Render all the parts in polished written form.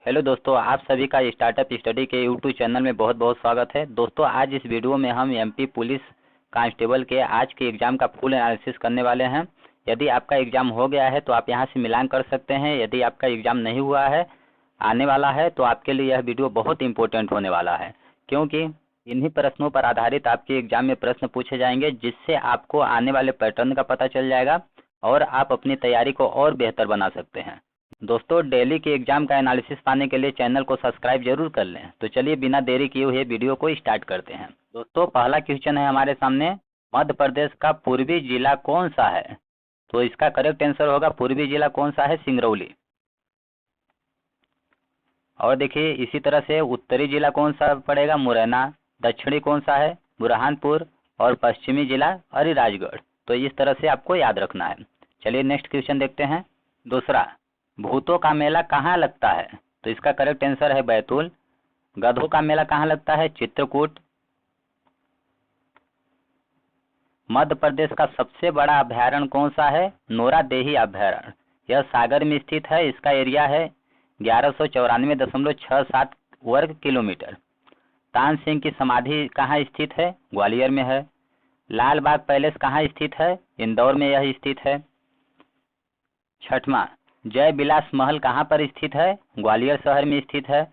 Hello दोस्तों, आप सभी का स्टार्टअप स्टडी के यूट्यूब चैनल में बहुत बहुत स्वागत है। दोस्तों, आज इस वीडियो में हम एमपी पुलिस कांस्टेबल के आज के एग्ज़ाम का फुल एनालिसिस करने वाले हैं। यदि आपका एग्ज़ाम हो गया है तो आप यहां से मिलान कर सकते हैं। यदि आपका एग्ज़ाम नहीं हुआ है, आने वाला है, तो आपके लिए यह वीडियो बहुत इंपॉर्टेंट होने वाला है, क्योंकि इन्हीं प्रश्नों पर आधारित आपके एग्ज़ाम में प्रश्न पूछे जाएंगे, जिससे आपको आने वाले पैटर्न का पता चल जाएगा और आप अपनी तैयारी को और बेहतर बना सकते हैं। दोस्तों, डेली के एग्जाम का एनालिसिस पाने के लिए चैनल को सब्सक्राइब जरूर कर लें। तो चलिए बिना देरी किए हुए वीडियो को स्टार्ट करते हैं। दोस्तों, पहला क्वेश्चन है हमारे सामने, मध्य प्रदेश का पूर्वी जिला कौन सा है? तो इसका करेक्ट आंसर होगा पूर्वी जिला कौन सा है? सिंगरौली। और देखिए इसी तरह से उत्तरी जिला कौन सा पड़ेगा? मुरैना। दक्षिणी कौन सा है? बुरहानपुर। और पश्चिमी जिला अलीराजगढ़। तो इस तरह से आपको याद रखना है। चलिए नेक्स्ट क्वेश्चन देखते हैं। दूसरा, भूतों का मेला कहाँ लगता है? तो इसका करेक्ट आंसर है बैतूल। गधों का मेला कहाँ लगता है? चित्रकूट। मध्य प्रदेश का सबसे बड़ा अभ्यारण्य कौन सा है? नोरादेही अभ्यारण्य। यह सागर में स्थित है। इसका एरिया है 1194.67 वर्ग किलोमीटर। तानसेन की समाधि कहाँ स्थित है? ग्वालियर में है। लाल बाग पैलेस कहाँ स्थित है? इंदौर में यह स्थित है। छठवां, जय विलास महल कहाँ पर स्थित है? ग्वालियर शहर में स्थित है।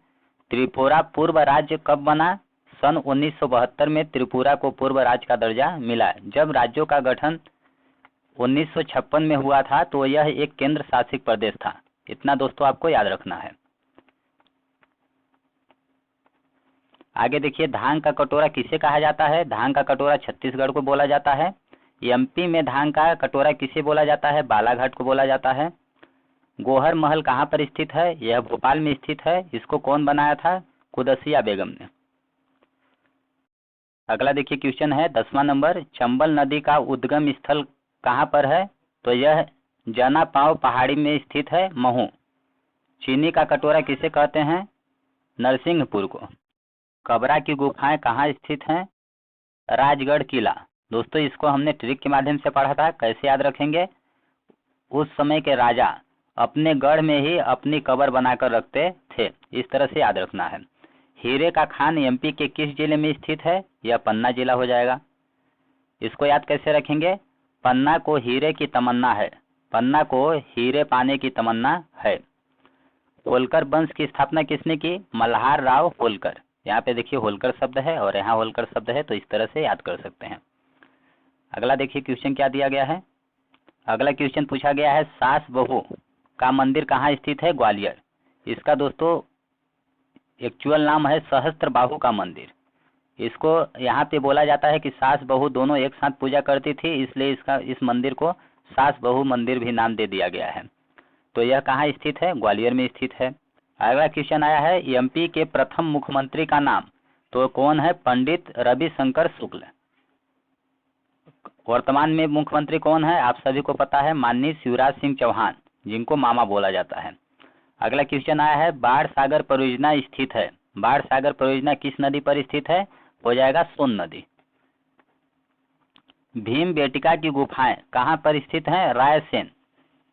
त्रिपुरा पूर्व राज्य कब बना? सन 1972 में त्रिपुरा को पूर्व राज्य का दर्जा मिला। जब राज्यों का गठन 1956 में हुआ था तो यह एक केंद्र शासित प्रदेश था। इतना दोस्तों आपको याद रखना है। आगे देखिए, धान का कटोरा किसे कहा जाता है? धान का कटोरा छत्तीसगढ़ को बोला जाता है। एमपी में धान का कटोरा किसे बोला जाता है? बालाघाट को बोला जाता है। गोहर महल कहाँ पर स्थित है? यह भोपाल में स्थित है। इसको कौन बनाया था? कुदसिया बेगम ने। अगला देखिए क्वेश्चन है 10वां नंबर, चंबल नदी का उद्गम स्थल कहाँ पर है? तो यह जना पाव पहाड़ी में स्थित है, महू। चीनी का कटोरा किसे कहते हैं? नरसिंहपुर को। कबरा की गुफाएं कहाँ स्थित हैं? राजगढ़ किला। दोस्तों, इसको हमने ट्रिक के माध्यम से पढ़ा था। कैसे याद रखेंगे? उस समय के राजा अपने गढ़ में ही अपनी कब्र बनाकर रखते थे। इस तरह से याद रखना है। हीरे का खान एमपी के किस जिले में स्थित है? यह पन्ना जिला हो जाएगा। इसको याद कैसे रखेंगे? पन्ना को हीरे की तमन्ना है। पन्ना को हीरे पाने की तमन्ना है। होलकर वंश की स्थापना किसने की? मल्हार राव होलकर। यहाँ पे देखिए होलकर शब्द है और यहाँ होलकर शब्द है, तो इस तरह से याद कर सकते हैं। अगला देखिए क्वेश्चन क्या दिया गया है। अगला क्वेश्चन पूछा गया है, सास बहू का मंदिर कहाँ स्थित है? ग्वालियर। इसका दोस्तों एक्चुअल नाम है सहस्त्र बाहु का मंदिर। इसको यहाँ पे बोला जाता है कि सास बहू दोनों एक साथ पूजा करती थी, इसलिए इस मंदिर को सास बहू मंदिर भी नाम दे दिया गया है। तो यह कहाँ स्थित है? ग्वालियर में स्थित है। अगला क्वेश्चन आया है, एमपी के प्रथम मुख्यमंत्री का नाम। तो कौन है? पंडित रविशंकर शुक्ल। वर्तमान में मुख्यमंत्री कौन है? आप सभी को पता है, माननीय शिवराज सिंह चौहान, जिनको मामा बोला जाता है। अगला क्वेश्चन आया है, बाढ़ सागर परियोजना स्थित है। बाढ़ सागर परियोजना किस नदी पर स्थित है? हो जाएगा सोन नदी। भीम बेटिका की गुफाएं कहाँ पर स्थित हैं? रायसेन।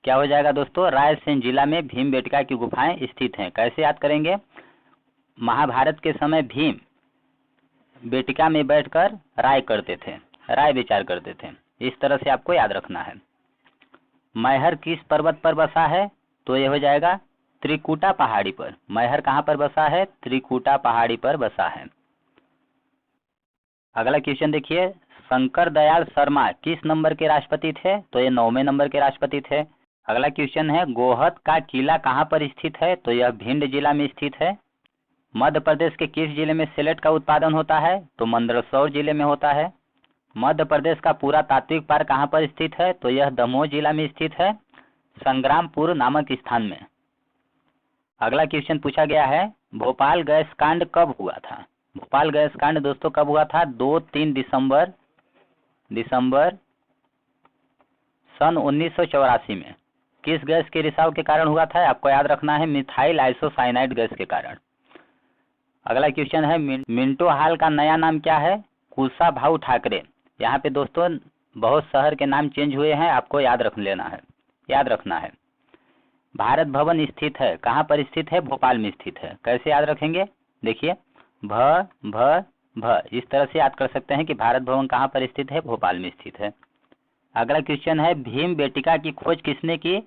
क्या हो जाएगा दोस्तों? रायसेन जिला में भीम बेटिका की गुफाएं स्थित हैं। कैसे याद करेंगे? महाभारत के समय भीम बेटिका में बैठकर राय करते थे, राय विचार करते थे। इस तरह से आपको याद रखना है। मैहर किस पर्वत पर बसा है? तो यह हो जाएगा त्रिकुटा पहाड़ी पर। मैहर कहाँ पर बसा है? त्रिकुटा पहाड़ी पर बसा है। अगला क्वेश्चन देखिए, शंकर दयाल शर्मा किस नंबर के राष्ट्रपति थे? तो ये 9वें नंबर के राष्ट्रपति थे। अगला क्वेश्चन है, गोहद का किला कहाँ पर स्थित है? तो यह भिंड जिला में स्थित है। मध्य प्रदेश के किस जिले में सिलेट का उत्पादन होता है? तो मंदसौर जिले में होता है। मध्य प्रदेश का पूरा तात्विक पार्क कहाँ पर स्थित है? तो यह दमोह जिला में स्थित है, संग्रामपुर नामक स्थान में। अगला क्वेश्चन पूछा गया है, भोपाल गैस कांड कब हुआ था? भोपाल गैस कांड दोस्तों कब हुआ था? 2-3 दिसंबर सन 1984 में। किस गैस के रिसाव के कारण हुआ था? आपको याद रखना है, मिथाइल आइसोसाइनाइड गैस के कारण। अगला क्वेश्चन है, मिंटो हॉल का नया नाम क्या है? कुशाभाऊ ठाकरे। यहाँ पे दोस्तों बहुत शहर के नाम चेंज हुए हैं, आपको याद रखना है। भारत भवन स्थित है, कहाँ पर स्थित है? भोपाल में स्थित है। कैसे याद रखेंगे? देखिए भ भ भ, इस तरह से याद कर सकते हैं कि भारत भवन कहाँ पर स्थित है? भोपाल में स्थित है। अगला क्वेश्चन है, भीम बेटिका की खोज किसने की?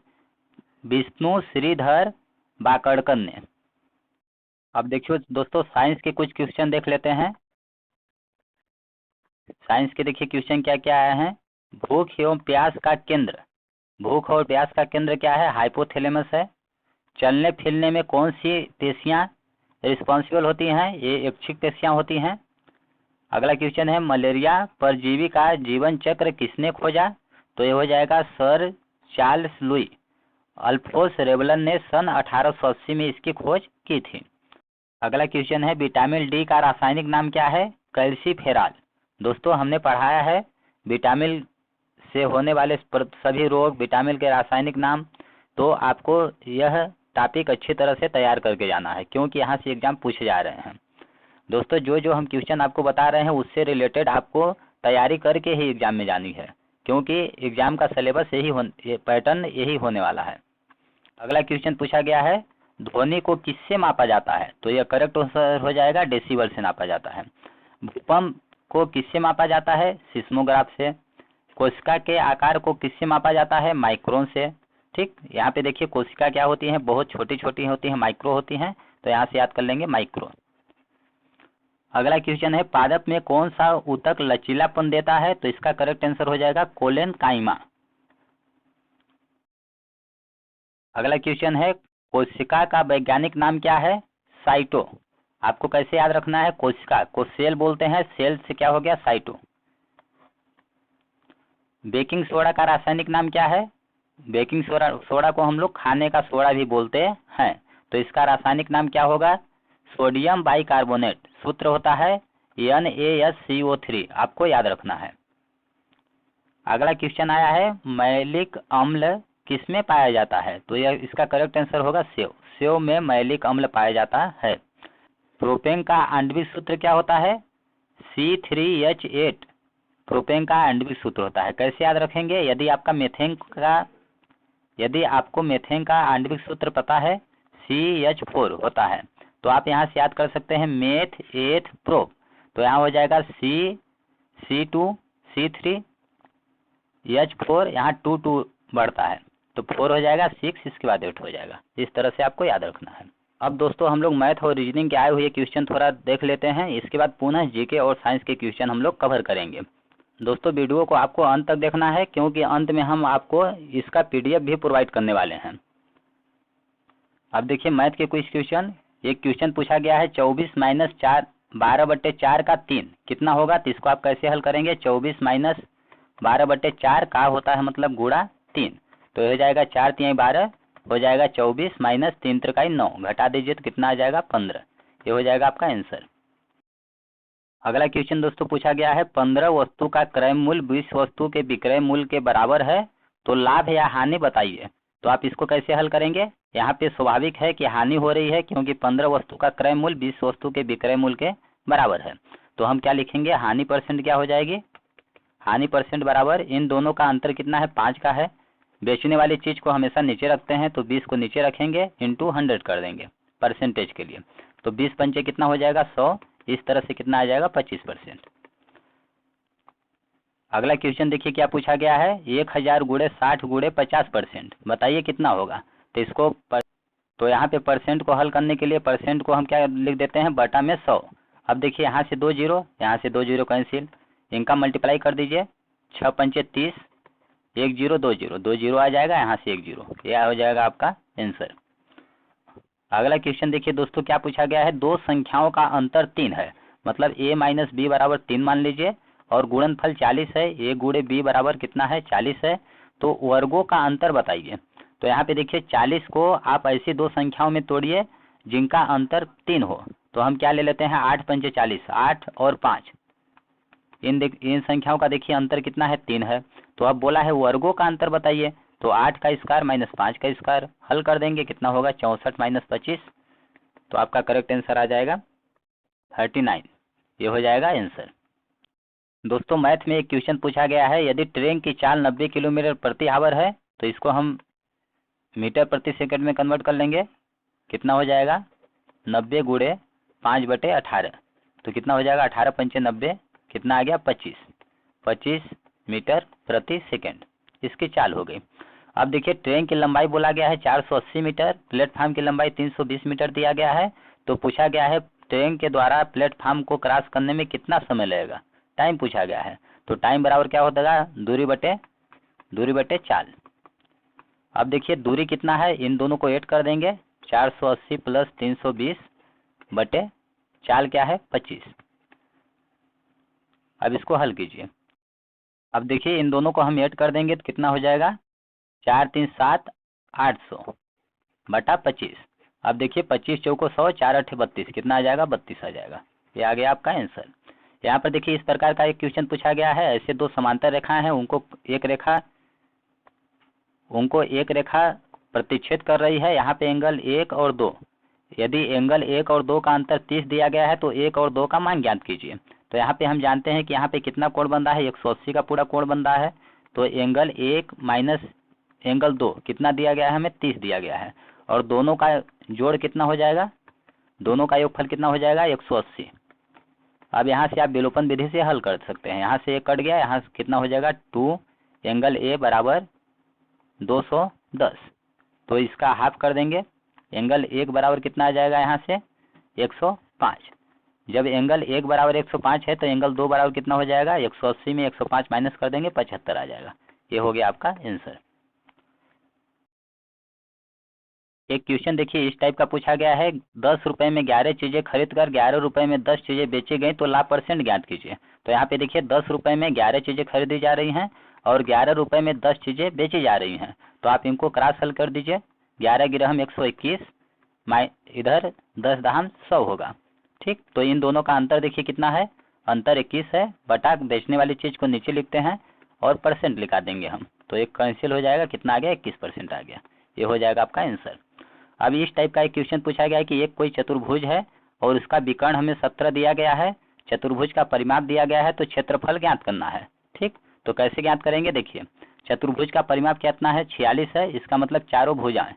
विष्णु श्रीधर बाकड़कर ने। अब देखिए दोस्तों, साइंस के कुछ क्वेश्चन देख लेते हैं। साइंस के देखिए क्वेश्चन क्या क्या आए हैं। भूख एवं प्यास का केंद्र, भूख और प्यास का केंद्र क्या है? हाइपोथैलेमस है। चलने फिरने में कौन सी पेशियां रिस्पॉन्सिबल होती हैं? ये ऐच्छिक पेशियां होती हैं। अगला क्वेश्चन है, मलेरिया परजीवी का जीवन चक्र किसने खोजा? तो ये हो जाएगा सर चार्ल्स लुई। अल्फोंस रेवलन ने सन 1880 में इसकी खोज की थी। अगला क्वेश्चन है, विटामिन डी का रासायनिक नाम क्या है? कैल्सीफेरॉल। दोस्तों हमने पढ़ाया है विटामिन से होने वाले सभी रोग, विटामिन के रासायनिक नाम, तो आपको यह टॉपिक अच्छी तरह से तैयार करके जाना है, क्योंकि यहाँ से एग्जाम पूछे जा रहे हैं। दोस्तों जो जो हम क्वेश्चन आपको बता रहे हैं उससे रिलेटेड आपको तैयारी करके ही एग्जाम में जानी है, क्योंकि एग्जाम का सिलेबस यही पैटर्न यही होने वाला है। अगला क्वेश्चन पूछा गया है, ध्वनि को किससे मापा जाता है? तो यह करेक्ट आंसर हो जाएगा डेसिबल से नापा जाता है। भूकंप को किससे मापा जाता है? सिस्मोग्राफ से। कोशिका के आकार को किससे मापा जाता है? माइक्रोन से। ठीक, यहाँ पे देखिए कोशिका क्या होती है? बहुत छोटी छोटी होती है, माइक्रो होती हैं, तो यहाँ से याद कर लेंगे माइक्रो। अगला क्वेश्चन है, पादप में कौन सा ऊतक लचीलापन देता है? तो इसका करेक्ट आंसर हो जाएगा कोलेनकाइमा। अगला क्वेश्चन है, कोशिका का वैज्ञानिक नाम क्या है? साइटो। आपको कैसे याद रखना है? कोशिका को सेल बोलते हैं, सेल से क्या हो गया? साइटो। बेकिंग सोडा का रासायनिक नाम क्या है? बेकिंग सोडा को हम लोग खाने का सोडा भी बोलते हैं, तो इसका रासायनिक नाम क्या होगा? Sodium bicarbonate. सूत्र होता है NaSCO3, आपको याद रखना है। अगला क्वेश्चन आया है, मैलिक अम्ल किसमें पाया जाता है? तो यह इसका करेक्ट आंसर होगा सेव। सेव में मैलिक अम्ल पाया जाता है। प्रोपेन का आणविक सूत्र क्या होता है? C3H8 प्रोपेन का आणविक सूत्र होता है। कैसे याद रखेंगे? यदि आपको मेथेन का आणविक सूत्र पता है CH4 होता है, तो आप यहाँ से याद कर सकते हैं मेथ एथ प्रो, तो यहाँ हो जाएगा C2 C3 H4, यहाँ 2 बढ़ता है तो 4 हो जाएगा, 6 इसके बाद 8 हो जाएगा। इस तरह से आपको याद रखना है। अब दोस्तों हम लोग मैथ और रीजनिंग के आए हुए क्वेश्चन थोड़ा देख लेते हैं, इसके बाद पुनः जीके और साइंस के क्वेश्चन हम लोग कवर करेंगे। दोस्तों वीडियो को आपको अंत तक देखना है, क्योंकि अंत में हम आपको इसका PDF भी प्रोवाइड करने वाले हैं। अब देखिए मैथ के कुछ क्वेश्चन। एक क्वेश्चन पूछा गया है 24 माइनस 4 12/4 का 3 कितना होगा? तो इसको आप कैसे हल करेंगे? 24 माइनस 12/4 का होता है मतलब गुणा 3, तो हो जाएगा 4 3 12 हो जाएगा 24 माइनस 3 3 9, घटा दीजिए तो कितना आ जाएगा? 15। ये हो जाएगा आपका आंसर। अगला क्वेश्चन दोस्तों पूछा गया है, 15 वस्तु का क्रय मूल्य 20 वस्तु के विक्रय मूल्य के बराबर है, तो लाभ या हानि बताइए। तो आप इसको कैसे हल करेंगे? यहाँ पे स्वाभाविक है कि हानि हो रही है, क्योंकि 15 वस्तु का क्रय मूल्य 20 वस्तु के विक्रय मूल्य के बराबर है। तो हम क्या लिखेंगे? हानि परसेंट क्या हो जाएगी? हानि परसेंट बराबर इन दोनों का अंतर कितना है? 5 का है। बेचने वाली चीज को हमेशा नीचे रखते हैं, तो 20 को नीचे रखेंगे, इंटू 100 कर देंगे परसेंटेज के लिए, तो 20 पंचे कितना हो जाएगा? 100। इस तरह से कितना आ जाएगा? 25%। अगला क्वेश्चन देखिए क्या पूछा गया है, 1000 गुणे 60 गुणे 50%, बताइए कितना होगा? तो इसको तो यहाँ पे परसेंट को हल करने के लिए परसेंट को हम क्या लिख देते हैं? बटा में 100। अब देखिए यहाँ से 2 जीरो, यहाँ से 2 जीरो कैंसिल, इनका मल्टीप्लाई कर दीजिए, 6 पंचे 30, 1 जीरो 2 जीरो, 2 जीरो आ जाएगा, यहाँ से 1 जीरो, यह हो जाएगा आपका आंसर। अगला क्वेश्चन देखिए दोस्तों क्या पूछा गया है, दो संख्याओं का अंतर 3 है, मतलब a माइनस बी बराबर 3 मान लीजिए, और गुणनफल 40 है, a गुणे b बराबर कितना है? 40 है, तो वर्गों का अंतर बताइए। तो यहाँ पे देखिए 40 को आप ऐसी दो संख्याओं में तोड़िए जिनका अंतर 3 हो, तो हम क्या ले लेते हैं? 8 पंचे 40, 8 और 5, इन संख्याओं का देखिए अंतर कितना है? 3 है। तो अब बोला है वर्गों का अंतर बताइए, तो 8 का स्क्वायर माइनस 5 का स्क्वायर, हल कर देंगे, कितना होगा? 64 माइनस 25, तो आपका करेक्ट आंसर आ जाएगा 39। ये हो जाएगा आंसर। दोस्तों मैथ में एक क्वेश्चन पूछा गया है, यदि ट्रेन की चाल 90 किलोमीटर प्रति आवर है, तो इसको हम मीटर प्रति सेकंड में कन्वर्ट कर लेंगे, कितना हो जाएगा 90 गुणे 5/18, तो कितना हो जाएगा 18 पंचे 90, कितना आ गया 25 मीटर प्रति सेकंड। इसकी चाल हो गई। अब देखिए ट्रेन की लंबाई बोला गया है 480 मीटर, प्लेटफार्म की लंबाई 320 मीटर दिया गया है। तो पूछा गया है ट्रेन के द्वारा प्लेटफार्म को क्रॉस करने में कितना समय लगेगा, टाइम पूछा गया है। तो टाइम बराबर क्या होता है, दूरी बटे चाल। अब देखिए दूरी कितना है, इन दोनों को ऐड कर देंगे, 480 प्लस 320 बटे चाल क्या है 25। अब इसको हल कीजिए। अब देखिए इन दोनों को हम ऐड कर देंगे तो कितना हो जाएगा 4 3 7 800 बटा 25। अब देखिए 25 चौको 100, 4 8 32, कितना आ जाएगा 32 आ जाएगा। ये आ गया आपका आंसर। यहाँ पर देखिए इस प्रकार का एक क्वेश्चन पूछा गया है। ऐसे दो समांतर रेखाएं हैं, उनको एक रेखा प्रतिच्छेद कर रही है। यहाँ पे एंगल 1 और 2, यदि एंगल 1 और 2 का अंतर 30 दिया गया है तो 1 और 2 का मान ज्ञात कीजिए। तो यहाँ पे हम जानते हैं कि यहाँ पे कितना कोण बन रहा है, 180 का पूरा कोण बन रहा है। तो एंगल 1 माइनस एंगल 2 कितना दिया गया है, हमें 30 दिया गया है, और दोनों का जोड़ कितना हो जाएगा, दोनों का योगफल कितना हो जाएगा 180। अब यहाँ से आप विलोपन विधि से हल कर सकते हैं। यहाँ से 1 कट गया, यहाँ से कितना हो जाएगा 2 एंगल ए बराबर 210, तो इसका हाफ कर देंगे। एंगल 1 बराबर कितना आ जाएगा यहाँ से 105। जब एंगल 1 बराबर 105 है तो एंगल 2 बराबर कितना हो जाएगा, 180 में 105 माइनस कर देंगे, 75 आ जाएगा। ये हो गया आपका आंसर। एक क्वेश्चन देखिए इस टाइप का पूछा गया है, 10 रुपए में 11 चीजें खरीद कर 11 रुपए में 10 चीजें बेची गई तो लाभ परसेंट ज्ञात कीजिए। तो यहाँ पे देखिए 10 रुपए में 11 चीजें खरीदी जा रही हैं और 11 रुपए में 10 चीजें बेची जा रही हैं। तो आप इनको क्रॉस हल कर दीजिए। 11 गिरहम 121, इधर 10 दहम 100 होगा। ठीक, तो इन दोनों का अंतर देखिए कितना है, अंतर 21 है, बटा बेचने वाली चीज को नीचे लिखते हैं और परसेंट लिखा देंगे हम, तो एक कैंसिल हो जाएगा, कितना आ गया 21% आ गया। ये हो जाएगा आपका आंसर। अब इस टाइप का एक क्वेश्चन पूछा गया है कि एक कोई चतुर्भुज है और उसका विकर्ण हमें 17 दिया गया है, चतुर्भुज का परिमाप दिया गया है, तो क्षेत्रफल ज्ञात करना है। ठीक, तो कैसे ज्ञात करेंगे, देखिए चतुर्भुज का परिमाप कितना है 46 है, इसका मतलब चारों भुजाएं,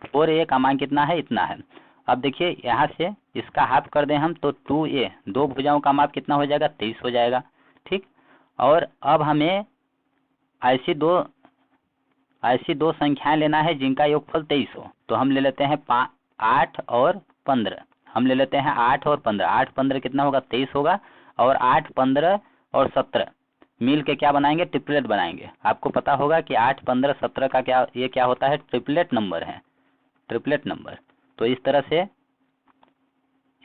4a का मान कितना है, इतना है। अब देखिए यहाँ से इसका हाफ कर दें हम तो 2a, दो भुजाओं का माप कितना हो जाएगा 23 हो जाएगा। ठीक, और अब हमें ऐसी दो संख्याएं लेना है जिनका योगफल 23 हो। तो हम ले लेते हैं 8 और 15, हम ले लेते हैं 8 और 15, 8 15 कितना होगा 23 होगा, और 8 15 और 17 मिल के क्या बनाएंगे, ट्रिपलेट बनाएंगे। आपको पता होगा कि 8 15 17 का क्या होता है, ट्रिपलेट नंबर है, ट्रिपलेट नंबर। तो इस तरह से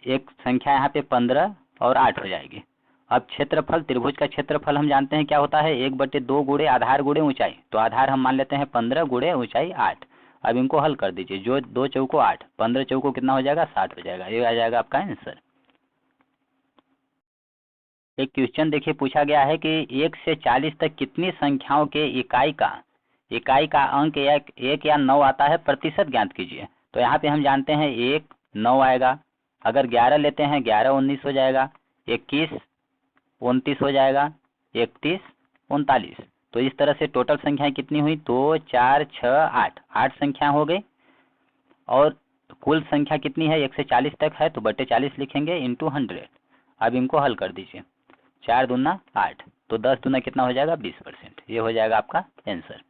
एक संख्या यहाँ पे 15 और 8 हो जाएगी। अब क्षेत्रफल, त्रिभुज का क्षेत्रफल हम जानते हैं क्या होता है, 1/2 गुणे आधार गुणे ऊंचाई। तो आधार हम मान लेते हैं 15 गुणे ऊंचाई 8। अब इनको हल कर दीजिए, जो 2 चौको 8, 15 चौको कितना हो जाएगा 60 हो जाएगा। ये आ जाएगा आपका आंसर। एक क्वेश्चन देखिए पूछा गया है कि 1 से 40 तक कितनी संख्याओं के इकाई का अंक 1 या 9 आता है, प्रतिशत ज्ञात कीजिए। तो यहाँ पे हम जानते हैं 1 9 आएगा, अगर 11 लेते हैं 11 19 हो जाएगा, 21 29 हो जाएगा, 31 39। तो इस तरह से टोटल संख्याएं कितनी हुई, 2 4 6 8 संख्या हो गई। और कुल संख्या कितनी है 1 से 40 तक है, तो बटे 40 लिखेंगे इंटू 100। अब इनको हल कर दीजिए, 4 दूना 8, तो 10 दूना कितना हो जाएगा 20%। ये हो जाएगा आपका आंसर।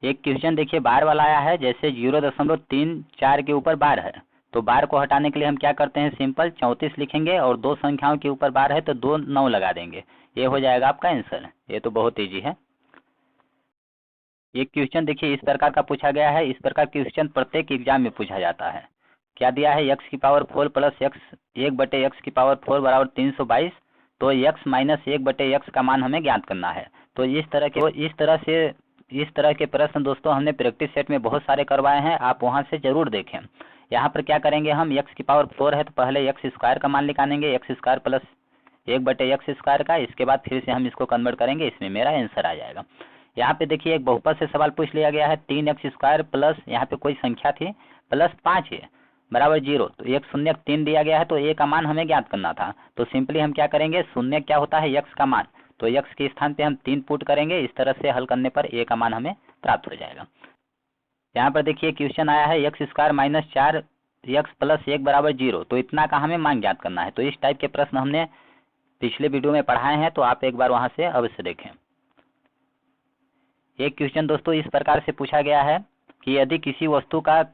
एक क्वेश्चन देखिए बार वाला आया है, जैसे 0.34 के ऊपर बार है, तो बार को हटाने के लिए हम क्या करते हैं, सिंपल 34 लिखेंगे और दो संख्याओं के ऊपर बार है तो 2 9 लगा देंगे। ये हो जाएगा आपका आंसर। ये तो बहुत ईजी है। एक क्वेश्चन देखिए इस प्रकार का पूछा गया है, इस प्रकार क्वेश्चन प्रत्येक एग्जाम में पूछा जाता है। क्या दिया है, x की पावर 4 प्लस x 1/x की पावर 4 बराबर 322, तो x माइनस 1/x का मान हमें ज्ञात करना है। तो इस तरह के प्रश्न दोस्तों हमने प्रैक्टिस सेट में बहुत सारे करवाए हैं, आप वहां से जरूर देखें। यहाँ पर क्या करेंगे हम, x की पावर 4 है तो पहले x स्क्वायर का मान निकालेंगे, x square plus 1/x square का, इसके बाद फिर से हम इसको कन्वर्ट करेंगे, इसमें मेरा आंसर आ जाएगा। यहाँ पे देखिए एक बहुपद से सवाल पूछ लिया गया है, 3x स्क्वायर प्लस यहाँ पे कोई संख्या थी प्लस 5 है बराबर 0, तो 1 शून्य 3 दिया गया है, तो a का मान हमें ज्ञात करना था। तो सिंपली हम क्या करेंगे, शून्य क्या होता है x का मान, तो x के स्थान पे हम 3 पुट करेंगे, इस तरह से हल करने पर a का मान हमें प्राप्त हो जाएगा। यहाँ पर देखिए क्वेश्चन आया है x square minus 4 x plus 1 बराबर 0, तो इतना का हमें मान ज्ञात करना है। तो इस टाइप के प्रश्न हमने पिछले वीडियो में पढ़ाए हैं, तो आप एक बार वहां से अवश्य देखें। एक क्वेश्चन दोस्तों इस प्रकार से पूछा गया है कि यदि किसी वस्तु का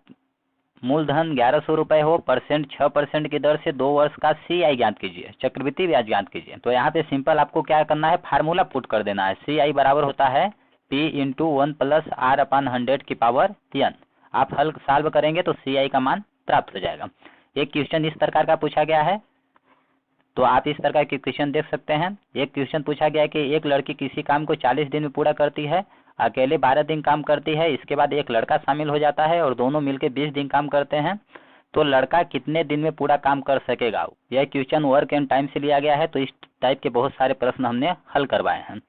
मूलधन 1100 रुपए हो, परसेंट 6% की दर से 2 वर्ष का CI ज्ञात कीजिए, चक्रवृद्धि ब्याज ज्ञात कीजिए। तो यहाँ पे सिंपल आपको क्या करना है, फार्मूला पुट कर देना है। CI बराबर होता है P इंटू 1 प्लस R अपन 100 की पावर n। आप हल सॉल्व करेंगे तो CI का मान प्राप्त हो जाएगा। एक क्वेश्चन इस प्रकार का पूछा गया है, तो आप इस प्रकार के क्वेश्चन देख सकते हैं। एक क्वेश्चन पूछा गया कि एक लड़की किसी काम को 40 दिन में पूरा करती है, अकेले 12 दिन काम करती है, इसके बाद एक लड़का शामिल हो जाता है और दोनों मिलकर 20 दिन काम करते हैं, तो लड़का कितने दिन में पूरा काम कर सकेगा। यह क्वेश्चन वर्क एंड टाइम से लिया गया है। तो इस टाइप के बहुत सारे प्रश्न हमने हल करवाए हैं।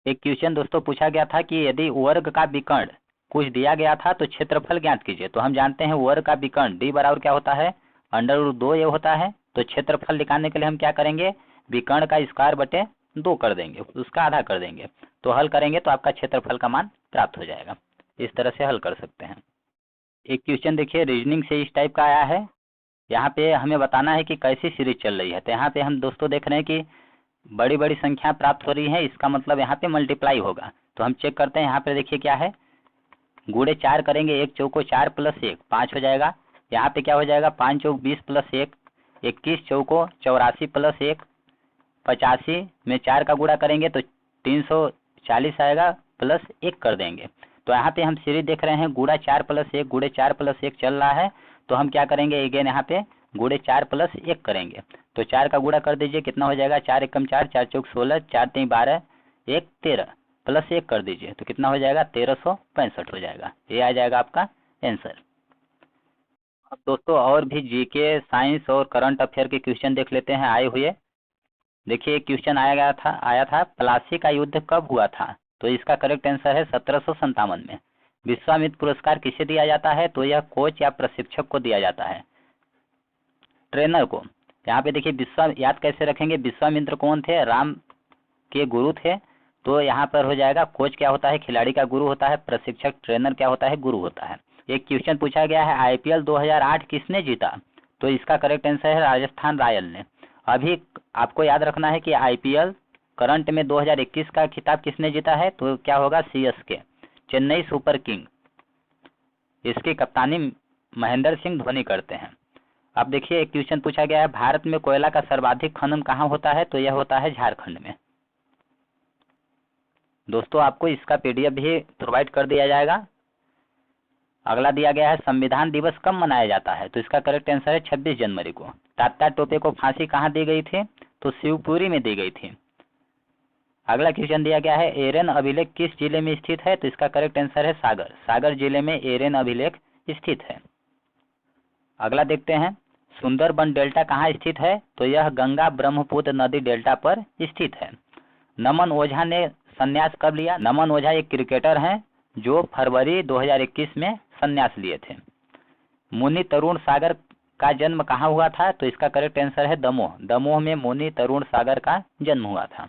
एक क्वेश्चन दोस्तों पूछा गया था कि यदि वर्ग का विकर्ण कुछ दिया गया था तो क्षेत्रफल ज्ञात कीजिए। तो हम जानते हैं वर्ग का विकर्ण D बराबर क्या होता है, √2 ये होता है। तो क्षेत्रफल निकालने के लिए हम क्या करेंगे, विकर्ण का स्क्वायर बटे 2 कर देंगे, उसका आधा कर देंगे, तो हल करेंगे तो आपका क्षेत्रफल का मान प्राप्त हो जाएगा। इस तरह से हल कर सकते हैं। एक क्वेश्चन देखिए रीजनिंग से इस टाइप का आया है। यहाँ पे हमें बताना है कि कैसी सीरीज चल रही है। तो यहाँ पे हम दोस्तों देख रहे हैं कि बड़ी बड़ी संख्या प्राप्त हो रही है, इसका मतलब यहाँ पे मल्टीप्लाई होगा। तो हम चेक करते हैं। यहाँ पे देखिए क्या है, गुणे 4 करेंगे, 1 चौको 4 प्लस 1 5 हो जाएगा। यहाँ पे क्या हो जाएगा, 5 चौक 20 प्लस 1 21 चौको 84 प्लस 1 85 में 4 का गुणा करेंगे तो 340 आएगा, प्लस 1 कर देंगे। तो यहाँ पे हम सीरीज देख रहे हैं गुणा 4 प्लस 1 गुणे 4 प्लस 1 चल रहा है। तो हम क्या करेंगे, अगेन यहाँ पे गुणे 4 प्लस 1 करेंगे। तो 4 का गुणा कर दीजिए, कितना हो जाएगा, 4 एकम 4 4 चौक 16 4 3 12 1 13 प्लस 1 कर दीजिए, तो कितना हो जाएगा, 1365 हो जाएगा। ये आ जाएगा आपका आंसर। अब दोस्तों और भी जीके, साइंस और करंट अफेयर के क्वेश्चन देख लेते हैं आए हुए। देखिए एक क्वेश्चन आया था प्लासी का युद्ध कब हुआ था। तो इसका करेक्ट आंसर है 1757 में। विश्वामित्र पुरस्कार किसे दिया जाता है। तो यह कोच या प्रशिक्षक को दिया जाता है, ट्रेनर को। यहाँ पे देखिए याद कैसे रखेंगे, विश्वामित्र कौन थे, राम के गुरु थे। तो यहाँ पर हो जाएगा कोच क्या होता है, खिलाड़ी का गुरु होता है, प्रशिक्षक ट्रेनर क्या होता है, गुरु होता है। एक क्वेश्चन पूछा गया है IPL 2008 किसने जीता। तो इसका करेक्ट आंसर है राजस्थान रॉयल ने। अभी आपको याद रखना है कि IPL करंट में 2021 का खिताब किसने जीता है। तो क्या होगा, CSK, चेन्नई सुपर किंग। इसकी कप्तानी महेंद्र सिंह धोनी करते हैं। अब देखिए एक क्वेश्चन पूछा गया है भारत में कोयला का सर्वाधिक खनन कहाँ होता है। तो यह होता है झारखंड में। दोस्तों आपको इसका PDF भी प्रोवाइड कर दिया जाएगा। अगला दिया गया है संविधान दिवस कब मनाया जाता है। तो इसका करेक्ट आंसर है 26 जनवरी को। तात्या टोपे को फांसी कहाँ दी गई थी। तो शिवपुरी में दी गई थी। अगला क्वेश्चन दिया गया है एरेन अभिलेख किस जिले में स्थित है। तो इसका करेक्ट आंसर है सागर। सागर जिले में एरेन अभिलेख स्थित है। अगला देखते हैं सुंदरबन डेल्टा कहाँ स्थित है। तो यह गंगा ब्रह्मपुत्र नदी डेल्टा पर स्थित है। नमन ओझा ने संन्यास कब लिया। नमन ओझा एक क्रिकेटर हैं जो फरवरी 2021 में संन्यास लिए थे। मुनि तरुण सागर का जन्म कहाँ हुआ था। तो इसका करेक्ट आंसर है दमोह। दमोह में मुनि तरुण सागर का जन्म हुआ था।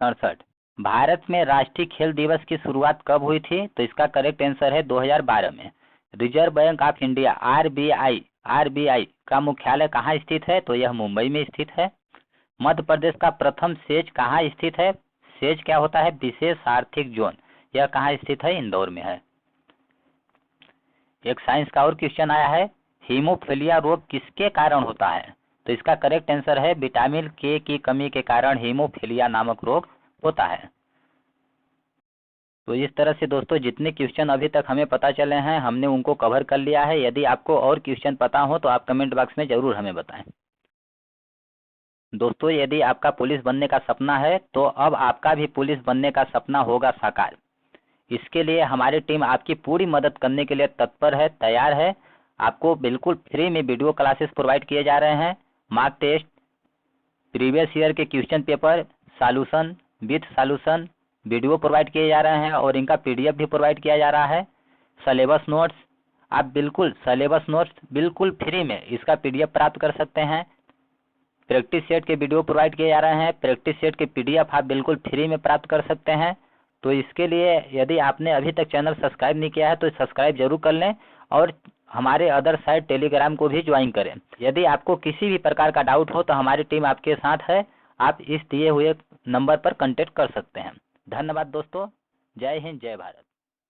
67 भारत में राष्ट्रीय खेल दिवस की शुरुआत कब हुई थी। तो इसका करेक्ट आंसर है 2012 में। Reserve bank of India RBI का मुख्यालय कहाँ स्थित है। तो यह मुंबई में स्थित है। मध्य प्रदेश का प्रथम सेज कहाँ स्थित है। सेज क्या होता है, विशेष आर्थिक जोन। यह कहाँ स्थित है, इंदौर में है। एक साइंस का और क्वेश्चन आया है हीमोफीलिया रोग किसके कारण होता है। तो इसका करेक्ट आंसर है विटामिन K की कमी के कारण हीमोफीलिया नामक रोग होता है। तो इस तरह से दोस्तों जितने क्वेश्चन अभी तक हमें पता चले हैं हमने उनको कवर कर लिया है। यदि आपको और क्वेश्चन पता हो तो आप कमेंट बॉक्स में जरूर हमें बताएं। दोस्तों यदि आपका पुलिस बनने का सपना है तो अब आपका भी पुलिस बनने का सपना होगा साकार। इसके लिए हमारी टीम आपकी पूरी मदद करने के लिए तत्पर है, तैयार है। आपको बिल्कुल फ्री में वीडियो क्लासेस प्रोवाइड किए जा रहे हैं। मार्क टेस्ट, प्रीवियस ईयर के question paper, solution with solution video provide किए जा रहे हैं और इनका PDF भी प्रोवाइड किया जा रहा है। सिलेबस नोट्स, आप बिल्कुल सिलेबस नोट्स बिल्कुल फ्री में इसका PDF प्राप्त कर सकते हैं। प्रैक्टिस सेट के वीडियो प्रोवाइड किए जा रहे हैं। प्रैक्टिस सेट के PDF आप बिल्कुल फ्री में प्राप्त कर सकते हैं। तो इसके लिए यदि आपने अभी तक चैनल सब्सक्राइब नहीं किया है तो सब्सक्राइब जरूर कर लें और हमारे अदर साइट टेलीग्राम को भी ज्वाइन करें। यदि आपको किसी भी प्रकार का डाउट हो तो हमारी टीम आपके साथ है, आप इस दिए हुए नंबर पर कांटेक्ट कर सकते हैं। धन्यवाद दोस्तों, जय हिंद, जय भारत।